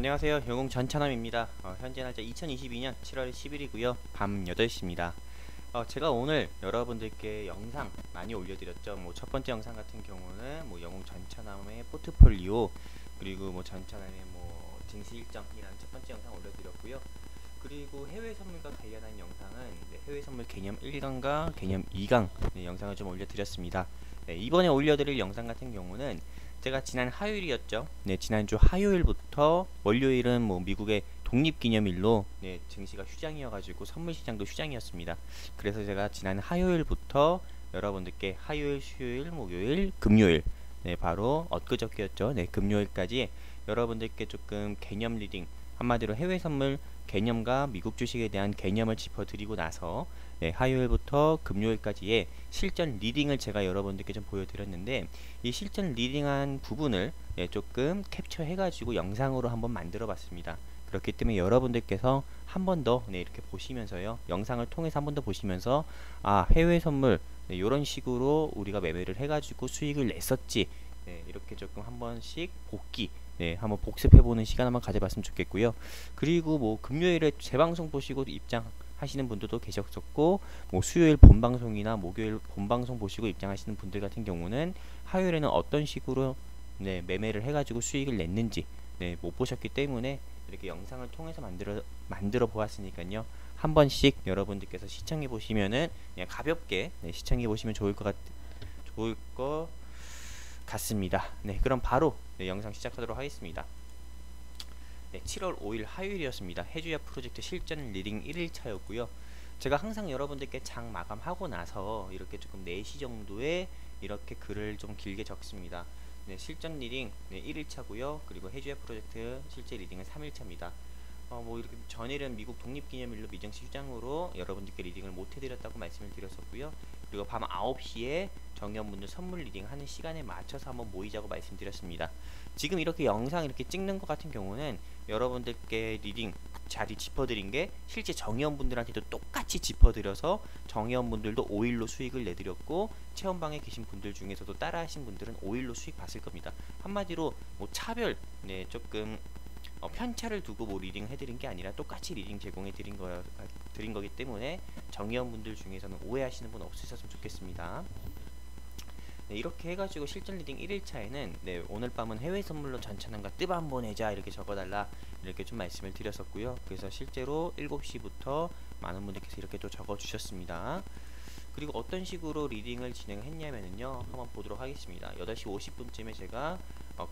안녕하세요. 영웅 전찬함입니다. 현재 날짜 2022년 7월 10일이고요. 밤 8시입니다. 제가 오늘 여러분들께 영상 많이 올려드렸죠. 첫 번째 영상 같은 경우는 영웅 전찬함의 포트폴리오, 그리고 전찬함의 증시 일정이라는 첫 번째 영상 올려드렸고요. 그리고 해외 선물과 관련한 영상은 해외 선물 개념 1강과 개념 2강 영상을 좀 올려드렸습니다. 이번에 올려드릴 영상 같은 경우는 제가 지난 화요일이었죠. 지난주 화요일부터 월요일은 미국의 독립기념일로 증시가 휴장이어가지고 선물시장도 휴장이었습니다. 그래서 제가 지난 화요일부터 여러분들께 화요일, 수요일, 목요일, 금요일 바로 엊그저께였죠. 금요일까지 여러분들께 조금 개념 리딩, 한마디로 해외 선물 개념과 미국 주식에 대한 개념을 짚어드리고 나서 화요일부터 금요일까지의 실전 리딩을 제가 여러분들께 좀 보여드렸는데, 이 실전 리딩한 부분을 조금 캡처해가지고 영상으로 한번 만들어 봤습니다. 그렇기 때문에 여러분들께서 한 번 더 이렇게 보시면서요, 영상을 통해서 한 번 더 보시면서 해외 선물 이런 식으로 우리가 매매를 해가지고 수익을 냈었지, 이렇게 조금 한 번씩 복기, 한번 복습해보는 시간 한번 가져봤으면 좋겠고요. 그리고 금요일에 재방송 보시고 입장하시는 분들도 계셨었고, 수요일 본방송이나 목요일 본방송 보시고 입장하시는 분들 같은 경우는 화요일에는 어떤 식으로 매매를 해가지고 수익을 냈는지 못 보셨기 때문에 이렇게 영상을 통해서 만들어 보았으니까요. 한 번씩 여러분들께서 시청해 보시면은 그냥 가볍게 시청해 보시면 좋을 것 같습니다. 그럼 바로 영상 시작하도록 하겠습니다. 7월 5일 화요일이었습니다. 해주야 프로젝트 실전 리딩 1일차였고요. 제가 항상 여러분들께 장 마감하고 나서 이렇게 조금 4시 정도에 이렇게 글을 좀 길게 적습니다. 실전 리딩 1일차고요. 그리고 해주야 프로젝트 실제 리딩은 3일차입니다. 이렇게 전일은 미국 독립기념일로 미증시 휴장으로 여러분들께 리딩을 못 해드렸다고 말씀을 드렸었고요. 그리고 밤 9시에 정의원분들 선물 리딩 하는 시간에 맞춰서 한번 모이자고 말씀드렸습니다. 지금 이렇게 영상 이렇게 찍는 것 같은 경우는 여러분들께 리딩 자리 짚어드린 게 실제 정의원분들한테도 똑같이 짚어드려서 정의원분들도 5일로 수익을 내드렸고, 체험방에 계신 분들 중에서도 따라 하신 분들은 5일로 수익 봤을 겁니다. 한마디로 차별 조금 편차를 두고 리딩 해드린 게 아니라 똑같이 리딩 제공해 드린 거기 때문에 정의원분들 중에서는 오해하시는 분 없으셨으면 좋겠습니다. 이렇게 해가지고 실전 리딩 1일차에는 오늘 밤은 해외 선물로 전찬함과 뜨 한번 내자 이렇게 적어달라 이렇게 좀 말씀을 드렸었고요. 그래서 실제로 7시부터 많은 분들께서 이렇게 또 적어주셨습니다. 그리고 어떤 식으로 리딩을 진행했냐면요, 한번 보도록 하겠습니다. 8시 50분쯤에 제가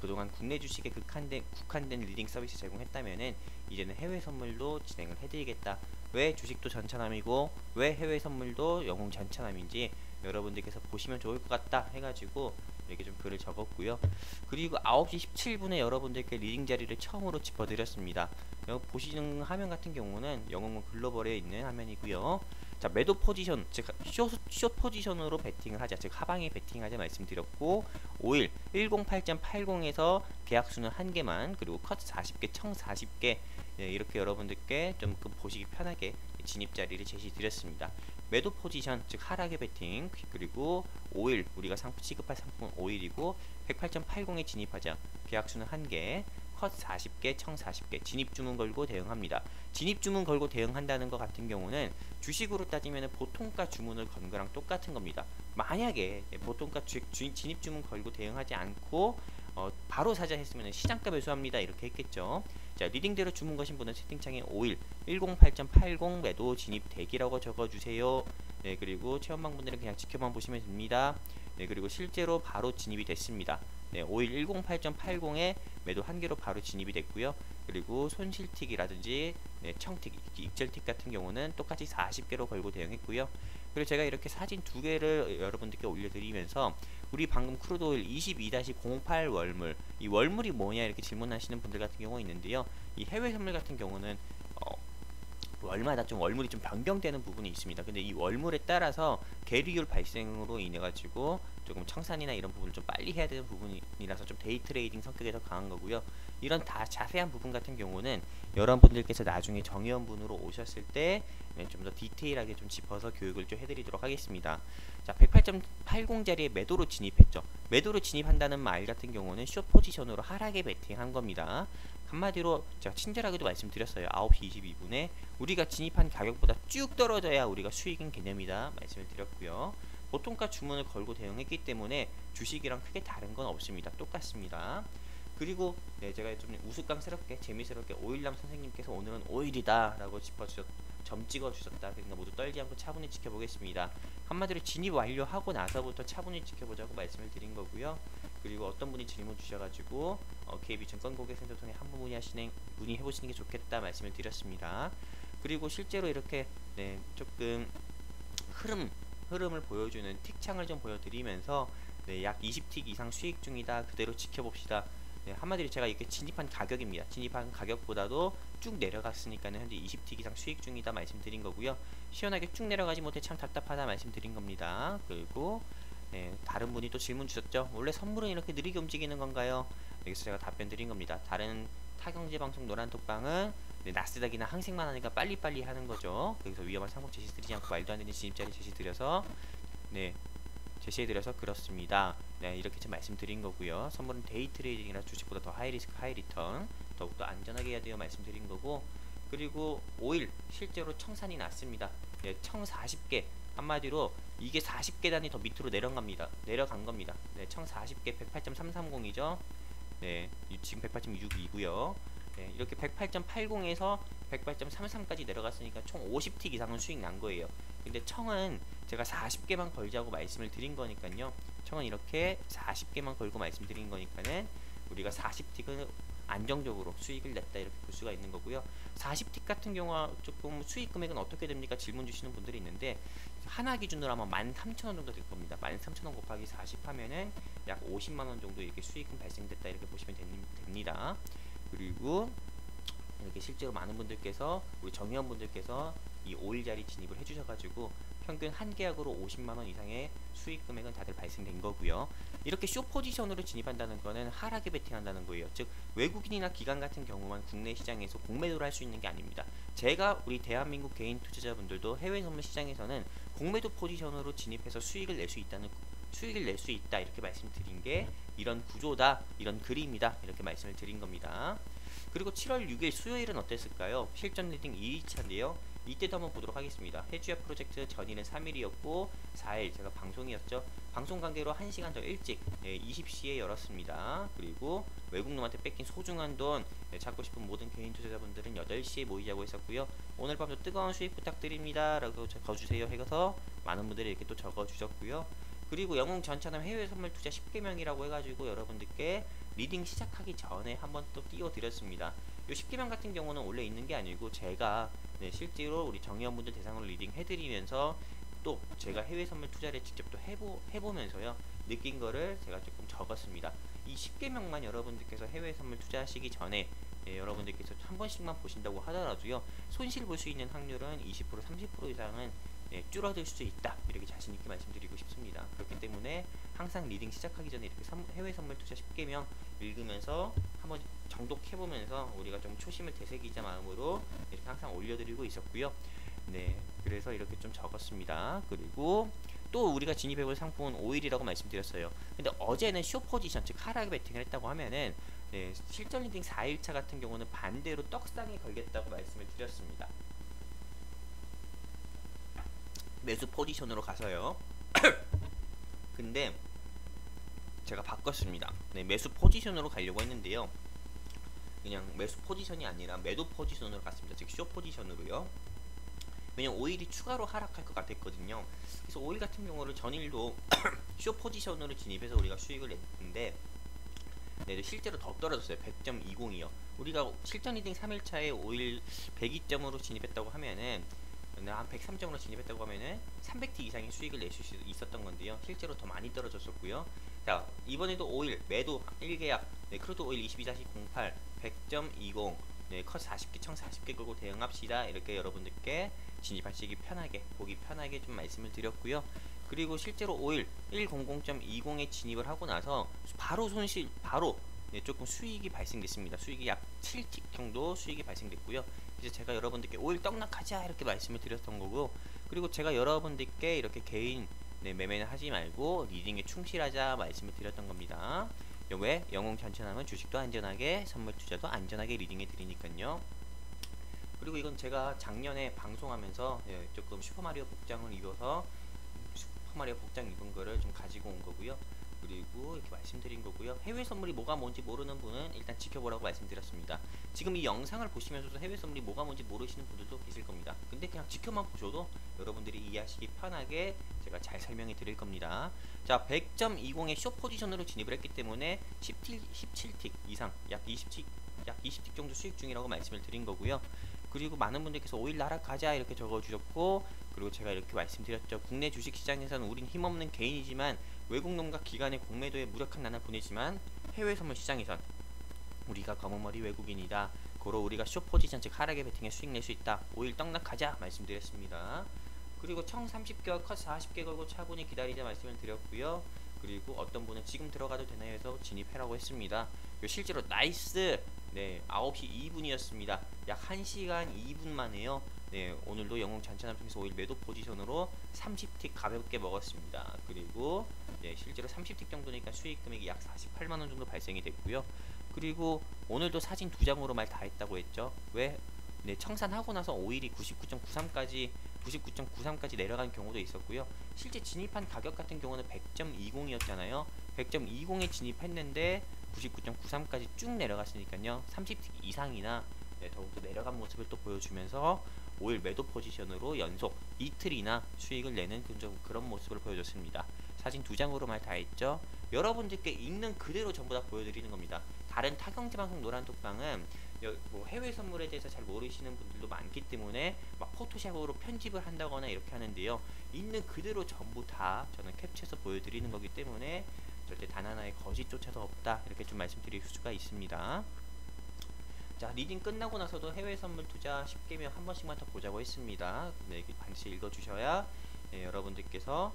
그동안 국내 주식에 국한된 리딩 서비스 제공했다면은 이제는 해외 선물도 진행을 해드리겠다. 왜 주식도 전찬함이고 왜 해외 선물도 영웅 전찬함인지 여러분들께서 보시면 좋을 것 같다 해가지고 이렇게 좀 글을 적었고요. 그리고 9시 17분에 여러분들께 리딩 자리를 처음으로 짚어드렸습니다. 여기 보시는 화면 같은 경우는 영웅 글로벌에 있는 화면이고요. 자, 매도 포지션, 즉 숏 포지션으로 베팅을 하자, 즉 하방에 베팅하자 말씀드렸고, 5일 108.80에서 계약수는 1개만, 그리고 컷 40개, 청 40개 이렇게 여러분들께 좀 보시기 편하게 진입 자리를 제시드렸습니다. 매도 포지션, 즉 하락의 베팅, 그리고 5일 우리가 취급할 상품은 5일이고 108.80에 진입하자, 계약수는 1개, 컷 40개, 청 40개, 진입주문 걸고 대응합니다. 진입주문 걸고 대응한다는 것 같은 경우는 주식으로 따지면 보통가 주문을 건 거랑 똑같은 겁니다. 만약에 보통가 진입주문 걸고 대응하지 않고 바로 사자 했으면 시장가 매수합니다 이렇게 했겠죠. 자, 리딩대로 주문 거신 분은 채팅창에 5일 108.80 매도 진입 대기라고 적어주세요. 그리고 체험방 분들은 그냥 지켜만 보시면 됩니다. 그리고 실제로 바로 진입이 됐습니다. 5일 108.80에 매도 1개로 바로 진입이 됐고요. 그리고 손실틱이라든지 청틱, 익절틱 같은 경우는 똑같이 40개로 걸고 대응했고요. 그리고 제가 이렇게 사진 2개를 여러분들께 올려드리면서 우리 방금 크루드오일 22-08 월물, 이 월물이 뭐냐 이렇게 질문하시는 분들 같은 경우 있는데요. 이 해외 선물 같은 경우는 월마다 좀 월물이 좀 변경되는 부분이 있습니다. 근데 이 월물에 따라서 계류율 발생으로 인해 가지고 조금 청산이나 이런 부분을 좀 빨리 해야 되는 부분이라서 좀 데이 트레이딩 성격이 더 강한 거고요. 이런 다 자세한 부분 같은 경우는 여러분들께서 나중에 정의원분으로 오셨을 때 좀 더 디테일하게 좀 짚어서 교육을 좀 해드리도록 하겠습니다. 자, 108.80 자리에 매도로 진입했죠. 매도로 진입한다는 말 같은 경우는 숏 포지션으로 하락에 베팅한 겁니다. 한마디로 제가 친절하게도 말씀드렸어요. 9시 22분에 우리가 진입한 가격보다 쭉 떨어져야 우리가 수익인 개념이다 말씀을 드렸고요. 보통가 주문을 걸고 대응했기 때문에 주식이랑 크게 다른 건 없습니다. 똑같습니다. 그리고 제가 좀 우스꽝스럽게 재미스럽게 오일남 선생님께서 오늘은 오일이다 라고 점 찍어주셨다. 그러니까 모두 떨지 않고 차분히 지켜보겠습니다. 한마디로 진입 완료하고 나서부터 차분히 지켜보자고 말씀을 드린 거고요. 그리고 어떤 분이 질문 주셔가지고 KB증권 고객센터 통해 한번 문의해보시는 게 좋겠다 말씀을 드렸습니다. 그리고 실제로 이렇게 조금 흐름을 보여주는 틱창을 좀 보여드리면서 약 20틱 이상 수익 중이다. 그대로 지켜봅시다. 한마디로 제가 이렇게 진입한 가격입니다. 진입한 가격보다도 쭉 내려갔으니까는 현재 20틱 이상 수익 중이다 말씀드린 거고요. 시원하게 쭉 내려가지 못해 참 답답하다 말씀드린 겁니다. 그리고 다른 분이 또 질문 주셨죠. 원래 선물은 이렇게 느리게 움직이는 건가요? 여기서 제가 답변 드린 겁니다. 다른 타경제 방송 노란톡방은 나스닥이나 항생만 하니까 빨리빨리 하는 거죠. 거기서 위험한 상품 제시 드리지 않고 말도 안 되는 진입자리 제시 드려서 제시해드려서 그렇습니다. 이렇게 좀 말씀드린 거고요. 선물은 데이 트레이딩이라 주식보다 더 하이 리스크 하이 리턴 더욱더 안전하게 해야 돼요 말씀드린 거고, 그리고 오일 실제로 청산이 났습니다. 청 40개 한마디로 이게 40계단이 더 밑으로 내려간 겁니다. 청 40개 108.330이죠. 지금 108.62고요. 이렇게 108.80에서 108.33까지 내려갔으니까 총 50틱 이상은 수익 난 거예요. 근데 청은 제가 40개만 걸자고 말씀을 드린 거니까요. 청은 이렇게 40개만 걸고 말씀드린 거니까는 우리가 40틱은 안정적으로 수익을 냈다 이렇게 볼 수가 있는 거고요. 40틱 같은 경우와 조금 수익 금액은 어떻게 됩니까? 질문 주시는 분들이 있는데 하나 기준으로 아마 13,000원 정도 될 겁니다. 13,000원 곱하기 40 하면은 약 50만원 정도 이렇게 수익은 발생됐다 이렇게 보시면 됩니다. 그리고 이렇게 실제로 많은 분들께서 우리 정회원분들께서 이 5일짜리 진입을 해주셔가지고 평균 한 계약으로 50만원 이상의 수익 금액은 다들 발생된 거고요. 이렇게 쇼 포지션으로 진입한다는 거는 하락에 베팅한다는 거예요. 즉 외국인이나 기관 같은 경우만 국내 시장에서 공매도를 할 수 있는 게 아닙니다. 제가 우리 대한민국 개인 투자자분들도 해외 선물 시장에서는 공매도 포지션으로 진입해서 수익을 낼 수 있다 이렇게 말씀드린 게 이런 구조다, 이런 그림이다 이렇게 말씀을 드린 겁니다. 그리고 7월 6일 수요일은 어땠을까요? 실전 리딩 2일차인데요. 이때도 한번 보도록 하겠습니다. 해주야 프로젝트 전일은 3일이었고 4일 제가 방송이었죠. 방송 관계로 1시간 더 일찍 20시에 열었습니다. 그리고 외국놈한테 뺏긴 소중한 돈 찾고 싶은 모든 개인 투자자분들은 8시에 모이자고 했었고요. 오늘 밤도 뜨거운 수익 부탁드립니다 라고 적어주세요 해서 많은 분들이 이렇게 또 적어주셨고요. 그리고 영웅 전차남 해외 선물 투자 10개명이라고 해가지고 여러분들께 리딩 시작하기 전에 한번 또 띄워드렸습니다. 이 10개명 같은 경우는 원래 있는 게 아니고 제가 실제로 우리 정회원분들 대상으로 리딩 해드리면서 또 제가 해외 선물 투자를 직접 또 해보면서요 느낀 거를 제가 조금 적었습니다. 이 10개명만 여러분들께서 해외 선물 투자하시기 전에 여러분들께서 한 번씩만 보신다고 하더라도요 손실 볼 수 있는 확률은 20% 30% 이상은 줄어들 수 있다 이렇게 자신있게 말씀드리고 싶습니다. 그렇기 때문에 항상 리딩 시작하기 전에 이렇게 해외 선물 투자 10개명 읽으면서 한번 정독해보면서 우리가 좀 초심을 되새기자 마음으로 이렇게 항상 올려드리고 있었고요. 그래서 이렇게 좀 적었습니다. 그리고 또 우리가 진입해볼 상품은 오일이라고 말씀드렸어요. 근데 어제는 쇼 포지션 즉 하락 베팅을 했다고 하면은 실전 리딩 4일차 같은 경우는 반대로 떡상에 걸겠다고 말씀을 드렸습니다. 매수 포지션으로 가서요. 근데 제가 바꿨습니다. 매수 포지션으로 가려고 했는데요. 그냥 매수 포지션이 아니라 매도 포지션으로 갔습니다. 즉 쇼 포지션으로요. 왜냐면 오일이 추가로 하락할 것 같았거든요. 그래서 오일 같은 경우를 전일도 쇼 포지션으로 진입해서 우리가 수익을 냈는데 실제로 더 떨어졌어요. 100.20이요. 우리가 실전 리딩 3일차에 오일 102점으로 진입했다고 하면은 한 103점으로 진입했다고 하면은 300T 이상의 수익을 낼 수 있었던 건데요. 실제로 더 많이 떨어졌었고요. 자, 이번에도 오일 매도 1계약 크루드 오일 22-08 100.20 컷 40개 청 40개 걸고 대응합시다. 이렇게 여러분들께 진입하시기 편하게 보기 편하게 좀 말씀을 드렸고요. 그리고 실제로 오일 100.20에 진입을 하고 나서 바로 조금 수익이 발생됐습니다. 수익이 약 7틱 정도 수익이 발생됐고요. 그래서 제가 여러분들께 오일 떡락하자 이렇게 말씀을 드렸던 거고, 그리고 제가 여러분들께 이렇게 개인 매매는 하지 말고 리딩에 충실하자 말씀을 드렸던 겁니다. 왜? 영웅 전천하면 주식도 안전하게, 선물 투자도 안전하게 리딩해 드리니까요. 그리고 이건 제가 작년에 방송하면서 조금 슈퍼마리오 복장을 입어서 슈퍼마리오 복장 입은 거를 좀 가지고 온 거고요. 그리고 이렇게 말씀드린 거고요. 해외 선물이 뭐가 뭔지 모르는 분은 일단 지켜보라고 말씀드렸습니다. 지금 이 영상을 보시면서도 해외 선물이 뭐가 뭔지 모르시는 분들도 계실 겁니다. 근데 그냥 지켜만 보셔도 여러분들이 이해하시기 편하게 제가 잘 설명해 드릴 겁니다. 자, 100.20의 쇼 포지션으로 진입을 했기 때문에 17틱 이상, 약 20틱 정도 수익 중이라고 말씀을 드린 거고요. 그리고 많은 분들께서 5일 날아가자 이렇게 적어주셨고, 그리고 제가 이렇게 말씀드렸죠. 국내 주식시장에서는 우린 힘없는 개인이지만 외국놈과 기관의 공매도에 무력한 난을 보내지만 해외 선물 시장에선 우리가 검은머리 외국인이다. 고로 우리가 쇼포지션 즉 하락에 베팅해 수익 낼 수 있다. 5일 떡락하자 말씀드렸습니다. 그리고 청 30개월 컷 40개 걸고 차분히 기다리자 말씀을 드렸고요. 그리고 어떤 분은 지금 들어가도 되나요 해서 진입해라고 했습니다. 실제로 나이스 9시 2분이었습니다. 약 1시간 2분 만에요. 오늘도 영웅 잔찬함 통해서 5일 매도 포지션으로 30틱 가볍게 먹었습니다. 그리고 실제로 30틱 정도니까 수익 금액이 약 48만원 정도 발생이 됐고요. 그리고 오늘도 사진 2장으로 말 다 했다고 했죠. 왜? 청산하고 나서 5일이 99.93까지 내려간 경우도 있었고요. 실제 진입한 가격 같은 경우는 100.20이었잖아요. 100.20에 진입했는데 99.93까지 쭉 내려갔으니까요. 30틱 이상이나 더욱더 내려간 모습을 또 보여주면서 5일 매도 포지션으로 연속 이틀이나 수익을 내는 그런 모습을 보여줬습니다. 사진 2장으로 말 다 했죠. 여러분들께 있는 그대로 전부 다 보여드리는 겁니다. 다른 타경제방송 노란톡방은 뭐 해외 선물에 대해서 잘 모르시는 분들도 많기 때문에 막 포토샵으로 편집을 한다거나 이렇게 하는데요. 있는 그대로 전부 다 저는 캡처해서 보여드리는 거기 때문에 절대 단 하나의 거짓조차도 없다, 이렇게 좀 말씀드릴 수가 있습니다. 자, 리딩 끝나고 나서도 해외 선물 투자 10개명 한 번씩만 더 보자고 했습니다. 반드시 읽어주셔야 여러분들께서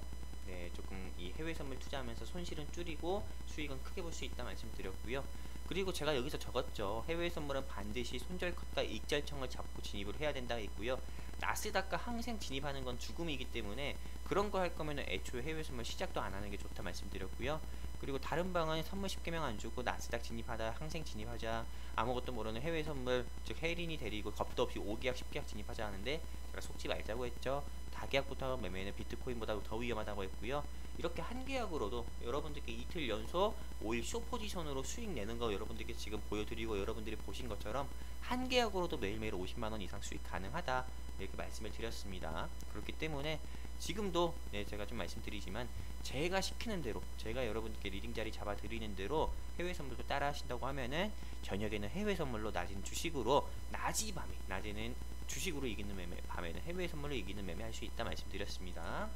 조금 이 해외 선물 투자하면서 손실은 줄이고 수익은 크게 볼 수 있다 말씀드렸고요. 그리고 제가 여기서 적었죠. 해외 선물은 반드시 손절컷과 익절청을 잡고 진입을 해야 된다 했고요. 나스닥과 항생 진입하는 건 죽음이기 때문에 그런 거 할 거면 애초에 해외 선물 시작도 안 하는 게 좋다 말씀드렸고요. 그리고 다른 방은 선물 10개명 안 주고 나스닥 진입하다, 항생 진입하자, 아무것도 모르는 해외 선물 즉 해린이 데리고 겁도 없이 5계약 10계약 진입하자 하는데 제가 속지 말자고 했죠. 다계약부터 매매는 비트코인보다 더 위험하다고 했고요. 이렇게 한 계약으로도 여러분들께 이틀 연속 5일 쇼 포지션으로 수익 내는 거 여러분들께 지금 보여드리고 여러분들이 보신 것처럼 한 계약으로도 매일매일 50만원 이상 수익 가능하다, 이렇게 말씀을 드렸습니다. 그렇기 때문에 지금도 제가 좀 말씀드리지만 제가 시키는 대로, 제가 여러분께 리딩 자리 잡아 드리는 대로 해외 선물도 따라 하신다고 하면은 저녁에는 해외 선물로, 낮에는 주식으로, 낮에는 주식으로 이기는 매매, 밤에는 해외 선물로 이기는 매매 할 수 있다 말씀드렸습니다.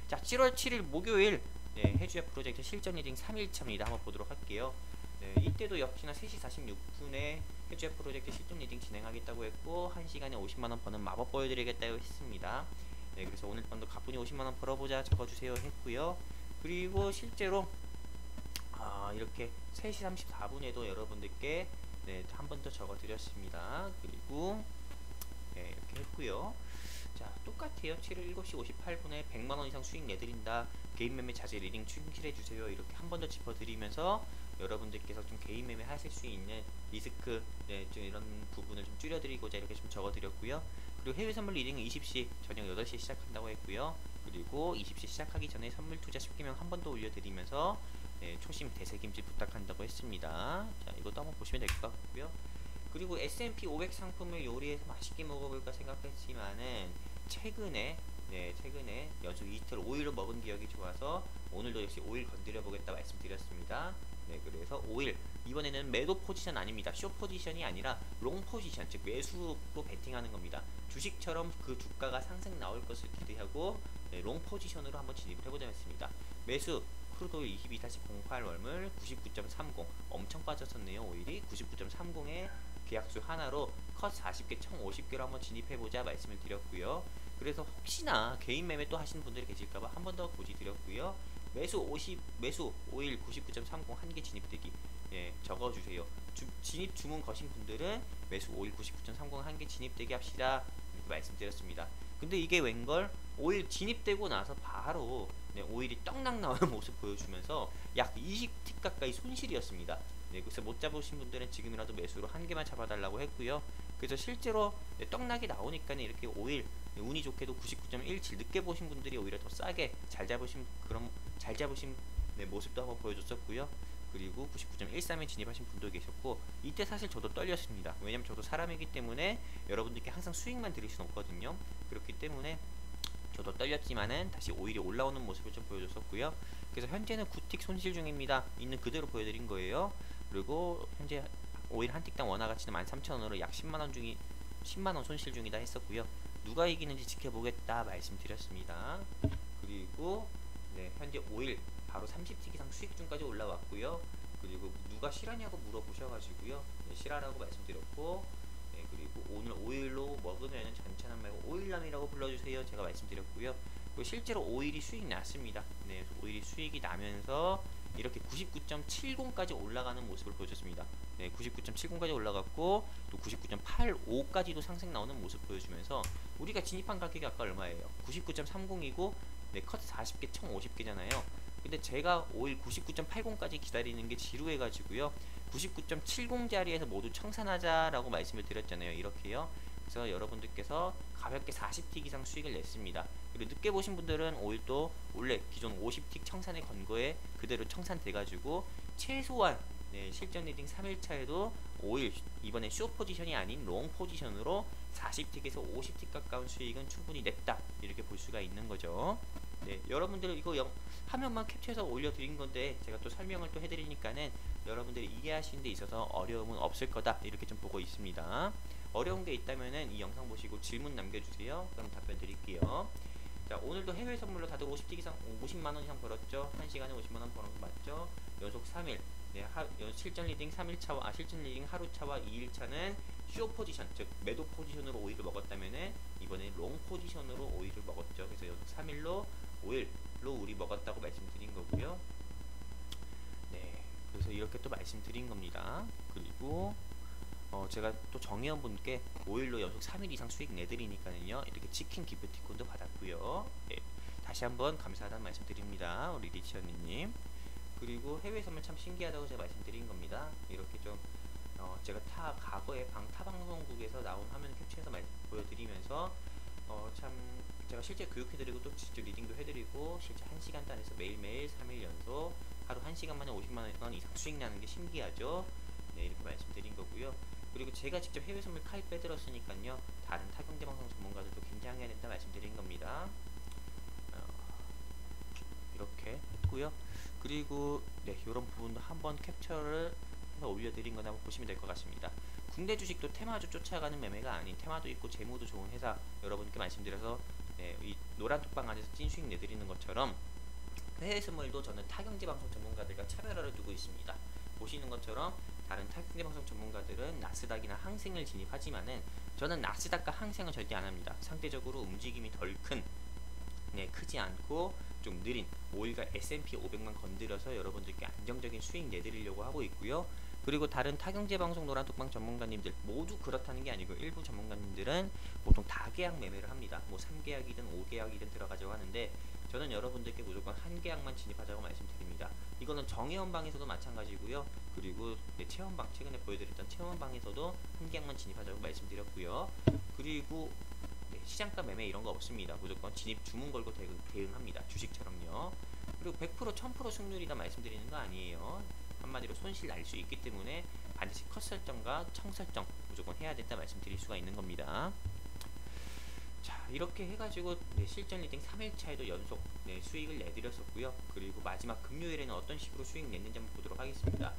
자, 7월 7일 목요일 해주야 프로젝트 실전 리딩 3일차입니다. 한번 보도록 할게요. 이때도 역시나 3시 46분에 해주야 프로젝트 실전 리딩 진행하겠다고 했고 1시간에 50만원 버는 마법 보여드리겠다고 했습니다. 그래서 오늘 밤도 가뿐히 50만원 벌어보자 적어주세요 했고요. 그리고 실제로 이렇게 3시 34분에도 여러분들께 한 번 더 적어드렸습니다. 그리고 이렇게 했고요. 자, 똑같아요. 7월 7시 58분에 100만원 이상 수익 내드린다, 개인 매매 자제 리딩 충실해주세요, 이렇게 한 번 더 짚어드리면서 여러분들께서 좀 개인 매매 하실 수 있는 리스크, 좀 이런 부분을 좀 줄여드리고자 이렇게 좀 적어드렸고요. 그리고 해외 선물 리딩은 20시 저녁 8시에 시작한다고 했고요. 그리고 20시 시작하기 전에 선물 투자 10개명 한 번 더 올려드리면서 초심 대세김치 부탁한다고 했습니다. 자, 이것도 한번 보시면 될 것 같고요. 그리고 S&P 500 상품을 요리해서 맛있게 먹어볼까 생각했지만은 최근에 연속 이틀 5일로 먹은 기억이 좋아서 오늘도 역시 5일 건드려 보겠다 말씀드렸습니다. 그래서 5일 이번에는 매도 포지션 아닙니다. 쇼 포지션이 아니라 롱 포지션, 즉 매수로 베팅하는 겁니다. 주식처럼 그 주가가 상승 나올 것을 기대하고 롱 포지션으로 한번 진입을 해보자 했습니다. 매수 크루도일 22-08 월물 99.30 엄청 빠졌었네요. 5일이 99.30에 계약수 하나로 컷 40개 총 50개로 한번 진입해보자 말씀을 드렸고요. 그래서 혹시나 개인 매매 또 하시는 분들이 계실까봐 한 번 더 고지 드렸고요. 매수 5일 99.30 한 개 진입되기 적어주세요. 진입 주문 거신 분들은 매수 5일 99.30 한 개 진입되기 합시다, 이렇게 말씀드렸습니다. 근데 이게 웬걸 오일 진입되고 나서 바로 오일이 떡락 나오는 모습 보여주면서 약 20틱 가까이 손실이었습니다. 그래서 못 잡으신 분들은 지금이라도 매수로 한 개만 잡아달라고 했고요. 그래서 실제로 떡락이 나오니까 이렇게 오일 운이 좋게도 99.17 늦게 보신 분들이 오히려 더 싸게 잘 잡으신 모습도 한번 보여줬었고요. 그리고 99.13에 진입하신 분도 계셨고, 이때 사실 저도 떨렸습니다. 왜냐면 저도 사람이기 때문에 여러분들께 항상 수익만 드릴 수는 없거든요. 그렇기 때문에 저도 떨렸지만은 다시 오일이 올라오는 모습을 좀 보여줬었고요. 그래서 현재는 9틱 손실 중입니다. 있는 그대로 보여드린 거예요. 그리고 현재 오일 한 틱당 원화 가치는 13,000원으로 약 10만원 손실 중이다 했었고요. 누가 이기는지 지켜보겠다 말씀드렸습니다. 그리고 현재 오일 바로 30틱 이상 수익 중까지 올라왔고요. 그리고 누가 실하냐고 물어보셔가지고요. 실하라고 말씀드렸고, 그리고 오늘 오일로 먹으면 전차는 말고 오일남이라고 불러주세요. 제가 말씀드렸고요. 그리고 실제로 오일이 수익 났습니다. 그래서 오일이 수익이 나면서 이렇게 99.70까지 올라가는 모습을 보여줬습니다. 99.70까지 올라갔고 또 99.85까지도 상승 나오는 모습 보여주면서 우리가 진입한 가격이 아까 얼마예요? 99.30이고 컷 40개, 1050개잖아요. 근데 제가 오일 99.80까지 기다리는 게 지루해가지고요. 99.70 자리에서 모두 청산하자라고 말씀을 드렸잖아요. 이렇게요. 그래서 여러분들께서 가볍게 40틱 이상 수익을 냈습니다. 그리고 늦게 보신 분들은 오일도 원래 기존 50틱 청산에 건 거에 그대로 청산돼가지고 최소한 실전 리딩 3일차에도 오일 이번에 쇼 포지션이 아닌 롱 포지션으로 40틱에서 50틱 가까운 수익은 충분히 냈다, 이렇게 볼 수가 있는 거죠. 여러분들 이거 화면만 캡처해서 올려드린 건데 제가 또 설명을 또 해드리니까는 여러분들이 이해하시는 데 있어서 어려움은 없을 거다, 이렇게 좀 보고 있습니다. 어려운 게 있다면은 이 영상 보시고 질문 남겨주세요. 그럼 답변 드릴게요. 자, 오늘도 해외 선물로 다들 50틱 이상, 50만원 이상 벌었죠? 1시간에 50만원 버는 거 맞죠? 연속 3일. 실전 리딩 3일차와, 실전 리딩 하루차와 2일차는 쇼 포지션, 즉 매도 포지션으로 오일을 먹었다면은 이번에 롱 포지션으로 오일을 먹었죠. 그래서 연속 3일로 오일로 우리 먹었다고 말씀드린 거고요. 그래서 이렇게 또 말씀드린 겁니다. 그리고 제가 또 정회원분께 오일로 연속 3일 이상 수익 내드리니까는요, 이렇게 치킨 기프티콘도 받았고요. 다시 한번 감사하다는 말씀 드립니다. 우리 리치언니님. 그리고 해외 선물 참 신기하다고 제가 말씀드린 겁니다. 이렇게 좀 제가 과거에 타방송국에서 나온 화면 캡처해서 보여드리면서 참 제가 실제 교육해드리고 또 직접 리딩도 해드리고 실제 1시간 단에서 매일매일 3일 연속 하루 1시간 만에 50만원 이상 수익 나는 게 신기하죠. 이렇게 말씀드린 거고요. 그리고 제가 직접 해외 선물 칼 빼들었으니까요, 다른 타경제방송 전문가들도 긴장해야 된다 말씀드린 겁니다. 이렇게 했고요. 그리고 이런 부분도 한번 캡처를 해서 올려드린 거나 보시면 될 것 같습니다. 국내 주식도 테마주 쫓아가는 매매가 아닌, 테마도 있고 재무도 좋은 회사 여러분께 말씀드려서 이 노란 톡방 안에서 찐 수익 내드리는 것처럼 해외 선물도 저는 타경제방송 전문가들과 차별화를 두고 있습니다. 보시는 것처럼 다른 타경제방송 전문가들은 나스닥이나 항생을 진입하지만은 저는 나스닥과 항생은 절대 안합니다. 상대적으로 움직임이 덜 큰, 크지 않고 좀 느린 오일과 S&P 500만 건드려서 여러분들께 안정적인 수익 내드리려고 하고 있고요. 그리고 다른 타경제방송 노란톡방 전문가님들 모두 그렇다는 게 아니고, 일부 전문가님들은 보통 다계약 매매를 합니다. 뭐 3계약이든 5계약이든 들어가자고 하는데 저는 여러분들께 무조건 한 계약만 진입하자고 말씀드립니다. 이거는 정회원방에서도 마찬가지고요. 그리고 체험방, 최근에 보여드렸던 체험방에서도 한 계약만 진입하자고 말씀드렸고요. 그리고 시장가 매매 이런 거 없습니다. 무조건 진입 주문 걸고 대응합니다. 주식처럼요. 그리고 100% 1000% 승률이다 말씀드리는 거 아니에요. 한마디로 손실 날 수 있기 때문에 반드시 컷 설정과 청 설정 무조건 해야 된다 말씀드릴 수가 있는 겁니다. 자, 이렇게 해가지고 실전 리딩 3일차에도 연속 수익을 내드렸었고요. 그리고 마지막 금요일에는 어떤 식으로 수익 냈는지 한번 보도록 하겠습니다.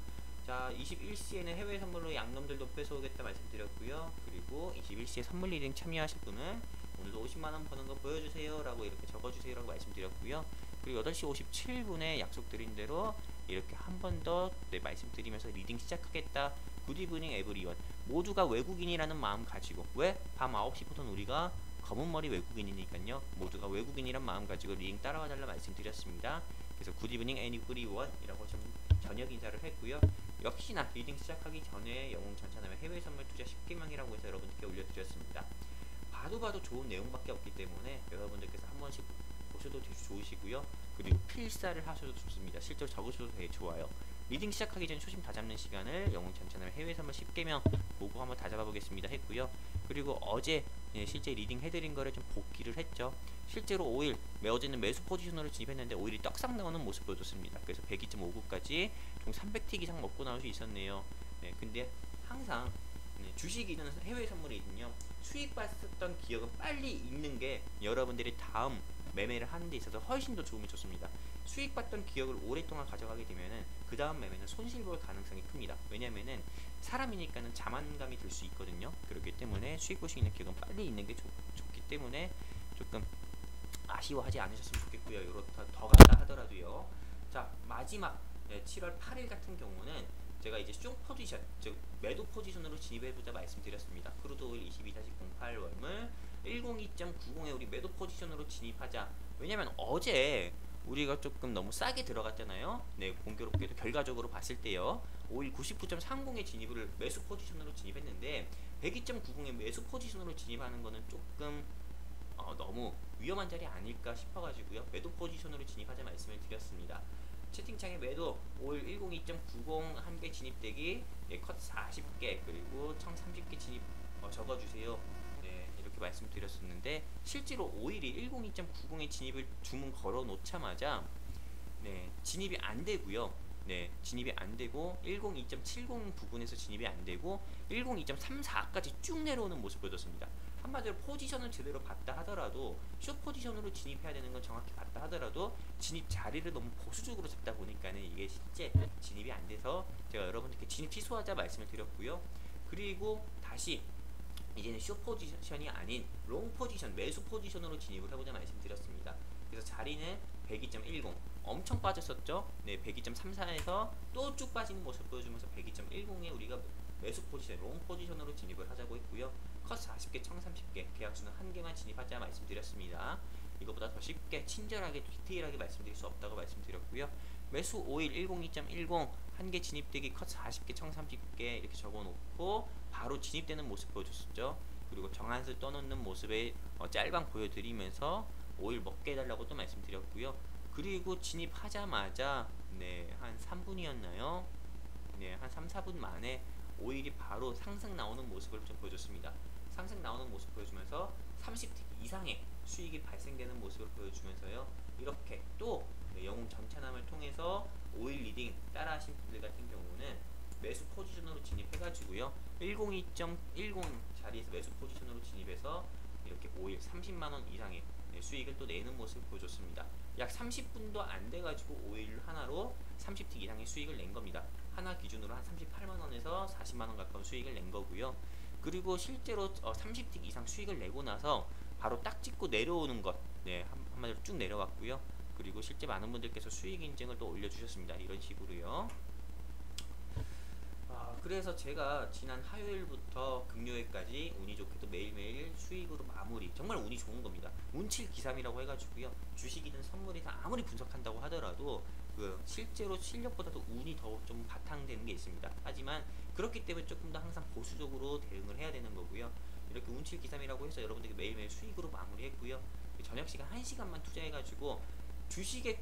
자, 21시에는 해외 선물로 양놈들도 뺏어오겠다 말씀드렸고요. 그리고 21시에 선물 리딩 참여하실 분은 오늘도 50만원 버는 거 보여주세요 라고 이렇게 적어주세요 라고 말씀드렸고요. 그리고 8시 57분에 약속드린 대로 이렇게 한 번 더 말씀드리면서 리딩 시작하겠다. 굿이브닝 에브리원. 모두가 외국인이라는 마음 가지고, 왜? 밤 9시부터는 우리가 검은머리 외국인이니까요, 모두가 외국인이란 마음 가지고 리딩 따라와 달라 말씀드렸습니다. 그래서 굿이브닝 에브리원 이라고 좀 저녁 인사를 했고요. 역시나 리딩 시작하기 전에 영웅 전차남의 해외 선물 투자 10개명이라고 해서 여러분들께 올려드렸습니다. 봐도 좋은 내용밖에 없기 때문에 여러분들께서 한 번씩 보셔도 되게 좋으시고요. 그리고 필사를 하셔도 좋습니다. 실제로 적으셔도 되게 좋아요. 리딩 시작하기 전에 초심 다잡는 시간을 영웅 전체널 해외 선물 10개명 보고 한번 다잡아 보겠습니다 했고요. 그리고 어제 실제 리딩 해드린 거를 좀 복기를 했죠. 실제로 5일 어제는 매수 포지션으로 진입했는데 5일이 떡상 나오는 모습 보여줬습니다. 그래서 102.59까지 총 300틱 이상 먹고 나올 수 있었네요. 네, 근데 항상 주식이든 해외 선물이든요, 수익 봤었던 기억은 빨리 읽는 게 여러분들이 다음 매매를 하는 데 있어서 훨씬 더 도움이 좋습니다. 수익 봤던 기억을 오랫동안 가져가게 되면은 그 다음 매매는 손실 볼 가능성이 큽니다. 왜냐면은 사람이니까는 자만감이 들 수 있거든요. 그렇기 때문에 수익 볼 수 있는 기억은 빨리 읽는 게 좋기 때문에 조금 아쉬워하지 않으셨으면 좋겠고요. 이렇다 더 간다 하더라도요. 자, 마지막 7월 8일 같은 경우는 제가 이제 숏 포지션, 즉 매도 포지션으로 진입해보자 말씀드렸습니다. 크루드 오일 22-08 월물 102.90에 우리 매도 포지션으로 진입하자. 왜냐면 어제 우리가 조금 너무 싸게 들어갔잖아요. 네, 공교롭게도 결과적으로 봤을 때요, 오일 99.30에 진입을 매수 포지션으로 진입했는데 102.90에 매수 포지션으로 진입하는 거는 조금 너무 위험한 자리 아닐까 싶어가지고요, 매도 포지션으로 진입하자 말씀을 드렸습니다. 채팅창에 매도 5일 102.90 한 개 진입되기, 컷 40개 그리고 청 30개 진입 적어주세요. 네, 이렇게 말씀드렸었는데 실제로 5일이 102.90에 진입을 주문 걸어 놓자마자 진입이 안 되고요. 진입이 안 되고 102.70 부분에서 진입이 안 되고 102.34까지 쭉 내려오는 모습 보여줬습니다. 한마디로 포지션을 제대로 봤다 하더라도, 숏 포지션으로 진입해야 되는 건 정확히 봤다 하더라도 진입 자리를 너무 보수적으로 잡다 보니까는 이게 실제 진입이 안 돼서 제가 여러분들께 진입 취소하자 말씀을 드렸고요. 그리고 다시 이제는 숏 포지션이 아닌 롱 포지션, 매수 포지션으로 진입을 해보자 말씀드렸습니다. 그래서 자리는 102.10 엄청 빠졌었죠. 102.34에서 또 쭉 빠지는 모습 보여주면서 102.10에 우리가 매수 포지션, 롱 포지션으로 진입을 하자고 했고요. 컷 40개, 청 30개, 계약수는 한 개만 진입하자 말씀드렸습니다. 이거보다 더 쉽게 친절하게 디테일하게 말씀드릴 수 없다고 말씀드렸고요. 매수 5일 102.10 한 개 진입되기, 컷 40개, 청 30개 이렇게 적어놓고 바로 진입되는 모습 보여줬었죠. 그리고 정한수 떠놓는 모습에 짤방 보여드리면서 5일 먹게 해달라고 또 말씀드렸고요. 그리고 진입하자마자 한 3분이었나요? 한 3, 4분 만에 5일이 바로 상승 나오는 모습을 좀 보여줬습니다. 상승 나오는 모습 보여주면서 30틱 이상의 수익이 발생되는 모습을 보여주면서요, 이렇게 또 영웅 전차남을 통해서 5일 리딩 따라 하신 분들 같은 경우는 매수 포지션으로 진입해가지고요, 102.10 자리에서 매수 포지션으로 진입해서 이렇게 5일 30만원 이상의 수익을 또 내는 모습을 보여줬습니다. 약 30분도 안 돼가지고 5일 하나로 30틱 이상의 수익을 낸 겁니다. 하나 기준으로 한 38만원에서 40만원 가까운 수익을 낸 거고요. 그리고 실제로 30틱 이상 수익을 내고 나서 바로 딱 찍고 내려오는 것, 한마디로 쭉 내려왔고요. 그리고 실제 많은 분들께서 수익 인증을 또 올려주셨습니다. 이런 식으로요. 그래서 제가 지난 화요일부터 금요일까지 운이 좋게도 매일매일 수익으로 마무리, 정말 운이 좋은 겁니다. 운칠기삼이라고 해가지고요, 주식이든 선물이든 아무리 분석한다고 하더라도 실제로 실력보다도 운이 더 좀 바탕되는 게 있습니다. 하지만 그렇기 때문에 조금 더 항상 보수적으로 대응을 해야 되는 거고요. 이렇게 운칠기삼이라고 해서 여러분들께 매일매일 수익으로 마무리했고요. 저녁 시간 1시간만 투자해가지고 주식에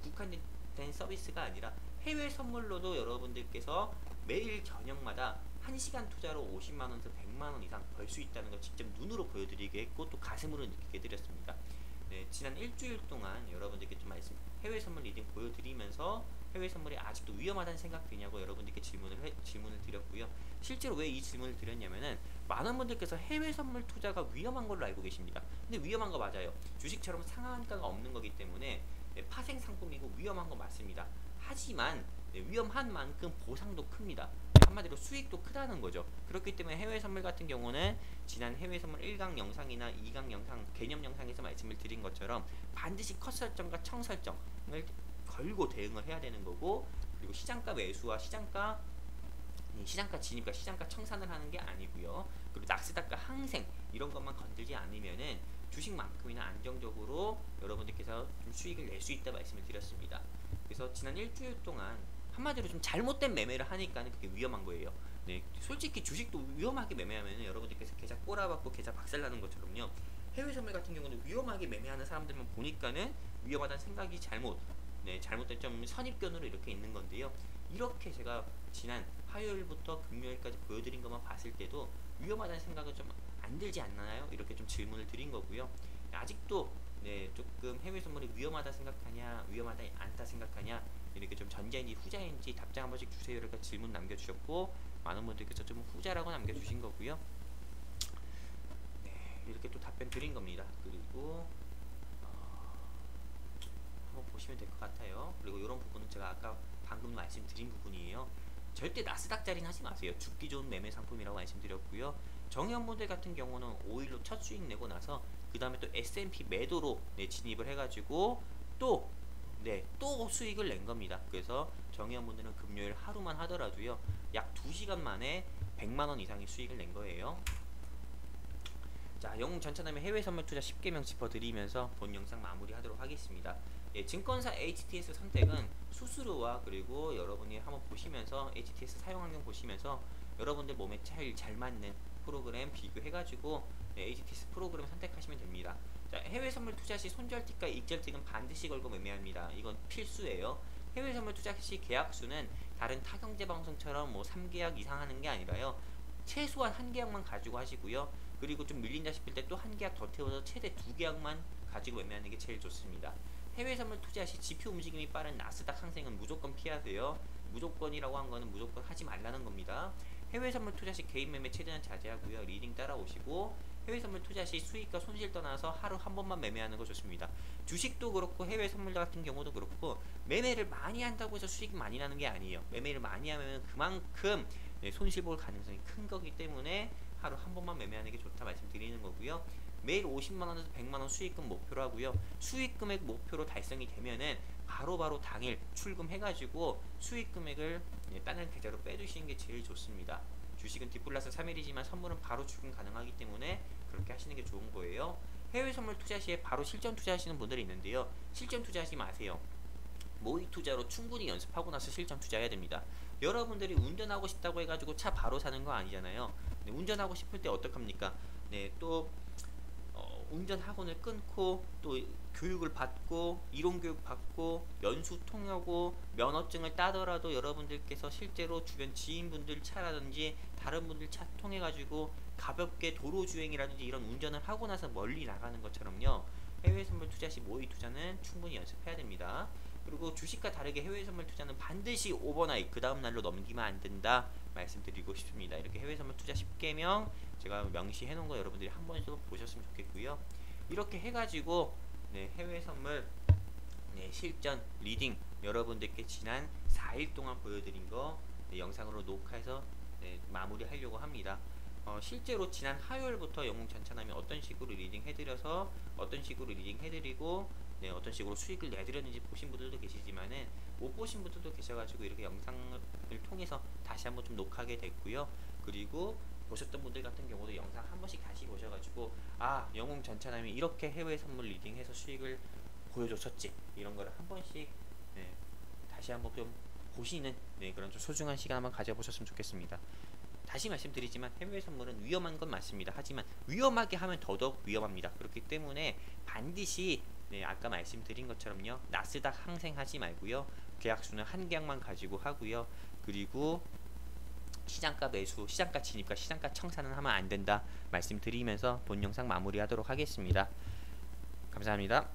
국한된 서비스가 아니라 해외 선물로도 여러분들께서 매일 저녁마다 1시간 투자로 50만원에서 100만원 이상 벌 수 있다는 걸 직접 눈으로 보여드리게 했고 또 가슴으로 느끼게 해드렸습니다. 지난 일주일 동안 여러분들께 좀 해외 선물 리딩 보여드리면서 해외 선물이 아직도 위험하다는 생각 드냐고 여러분들께 질문을 드렸고요. 실제로 왜 이 질문을 드렸냐면은 많은 분들께서 해외 선물 투자가 위험한 걸로 알고 계십니다. 근데 위험한 거 맞아요. 주식처럼 상한가가 없는 거기 때문에 파생 상품이고 위험한 거 맞습니다. 하지만 위험한 만큼 보상도 큽니다. 한마디로 수익도 크다는 거죠. 그렇기 때문에 해외 선물 같은 경우는 지난 해외 선물 1강 영상이나 2강 영상, 개념 영상에서 말씀을 드린 것처럼 반드시 컷 설정과 청 설정을 걸고 대응을 해야 되는 거고, 그리고 시장가 매수와 시장가 진입과 시장가 청산을 하는 게 아니고요. 그리고 낙스닥과 항생 이런 것만 건들지 않으면은 주식만큼이나 안정적으로 여러분들께서 좀 수익을 낼 수 있다 말씀을 드렸습니다. 그래서 지난 일주일 동안 한마디로 좀 잘못된 매매를 하니까는 그게 위험한 거예요. 네, 솔직히 주식도 위험하게 매매하면 여러분들께서 계좌 꼬라박고 계좌 박살나는 것처럼요. 해외 선물 같은 경우는 위험하게 매매하는 사람들만 보니까는 위험하다는 생각이 잘못된 좀 선입견으로 이렇게 있는 건데요. 이렇게 제가 지난 화요일부터 금요일까지 보여드린 것만 봤을 때도 위험하다는 생각은 좀 안 들지 않나요? 이렇게 좀 질문을 드린 거고요. 아직도 조금 해외 선물이 위험하다 생각하냐, 위험하다 않다 생각하냐, 이렇게 좀 전자인지 후자인지 답장 한 번씩 주세요. 이렇게 질문 남겨주셨고, 많은 분들께서 좀 후자라고 남겨주신 거고요. 네, 이렇게 또 답변 드린 겁니다. 그리고 한번 보시면 될 것 같아요. 그리고 이런 부분은 제가 아까 방금 말씀드린 부분이에요. 절대 나스닥 자리는 하지 마세요. 죽기 좋은 매매 상품이라고 말씀드렸고요. 정의원분들 같은 경우는 5일로 첫 수익 내고 나서 그 다음에 또 S&P 매도로 진입을 해가지고 또 수익을 낸 겁니다. 그래서 정의원분들은 금요일 하루만 하더라도요, 약 2시간 만에 100만원 이상의 수익을 낸 거예요. 자, 영웅 전차남의 해외 선물 투자 10개명 짚어드리면서 본 영상 마무리하도록 하겠습니다. 증권사 HTS 선택은 수수료와 그리고 여러분이 한번 보시면서 HTS 사용 환경 보시면서 여러분들 몸에 제일 잘 맞는 프로그램 비교해가지고 HTS 프로그램 선택하시면 됩니다. 자, 해외 선물 투자 시 손절틱과 익절틱은 반드시 걸고 매매합니다. 이건 필수예요. 해외 선물 투자 시 계약수는 다른 타경제 방송처럼 뭐 3계약 이상 하는 게 아니라요, 최소한 1계약만 가지고 하시고요. 그리고 좀 밀린다 싶을 때 또 1계약 더 태워서 최대 2계약만 가지고 매매하는 게 제일 좋습니다. 해외 선물 투자 시 지표 움직임이 빠른 나스닥 상승은 무조건 피하세요. 무조건이라고 한 거는 무조건 하지 말라는 겁니다. 해외 선물 투자 시 개인 매매 최대한 자제하고요. 리딩 따라오시고, 해외 선물 투자 시 수익과 손실 떠나서 하루 한 번만 매매하는 거 좋습니다. 주식도 그렇고 해외 선물 같은 경우도 그렇고 매매를 많이 한다고 해서 수익이 많이 나는 게 아니에요. 매매를 많이 하면 그만큼 손실 볼 가능성이 큰 거기 때문에 하루 한 번만 매매하는 게 좋다 말씀드리는 거고요. 매일 50만원에서 100만원 수익금 목표로 하고요. 수익금액 목표로 달성이 되면은 바로바로 당일 출금해가지고 수익금액을 다른 계좌로 빼주시는 게 제일 좋습니다. 주식은 뒷플러스 3일이지만 선물은 바로 출금 가능하기 때문에 그렇게 하시는 게 좋은 거예요. 해외 선물 투자 시에 바로 실전 투자하시는 분들이 있는데요. 실전 투자하지 마세요. 모의 투자로 충분히 연습하고 나서 실전 투자해야 됩니다. 여러분들이 운전하고 싶다고 해가지고 차 바로 사는 거 아니잖아요. 운전하고 싶을 때 어떡합니까? 또 운전 학원을 끊고 또 교육을 받고 이론 교육 받고 연수 통하고 면허증을 따더라도 여러분들께서 실제로 주변 지인분들 차라든지 다른 분들 차 통해 가지고 가볍게 도로 주행이라든지 이런 운전을 하고 나서 멀리 나가는 것처럼요, 해외 선물 투자 시 모의 투자는 충분히 연습해야 됩니다. 그리고 주식과 다르게 해외 선물 투자는 반드시 오버나잇 그 다음 날로 넘기면 안 된다 말씀드리고 싶습니다. 이렇게 해외 선물 투자 10개명 제가 명시해 놓은 거 여러분들이 한 번씩 보셨으면 좋겠고요. 이렇게 해가지고 해외 선물 실전 리딩 여러분들께 지난 4일 동안 보여드린 거 영상으로 녹화해서 마무리 하려고 합니다. 실제로 지난 화요일부터 영웅 전차남이 어떤 식으로 리딩 해드려서 어떤 식으로 리딩 해드리고 어떤 식으로 수익을 내드렸는지 보신 분들도 계시지만은 못 보신 분들도 계셔가지고 이렇게 영상을 통해서 다시 한번 좀 녹화하게 됐고요. 그리고 보셨던 분들 같은 경우도 영상 한 번씩 다시 보셔가지고 영웅 전차남이 이렇게 해외 선물 리딩해서 수익을 보여줬었지, 이런 거를 한 번씩 다시 한번 좀 보시는 그런 좀 소중한 시간 한번 가져보셨으면 좋겠습니다. 다시 말씀드리지만 해외 선물은 위험한 건 맞습니다. 하지만 위험하게 하면 더더욱 위험합니다. 그렇기 때문에 반드시 아까 말씀드린 것처럼요, 나스닥 항생하지 말고요, 계약수는 1계약만 가지고 하고요. 그리고 시장가 매수, 시장가 진입과 시장가 청산은 하면 안 된다 말씀드리면서 본 영상 마무리하도록 하겠습니다. 감사합니다.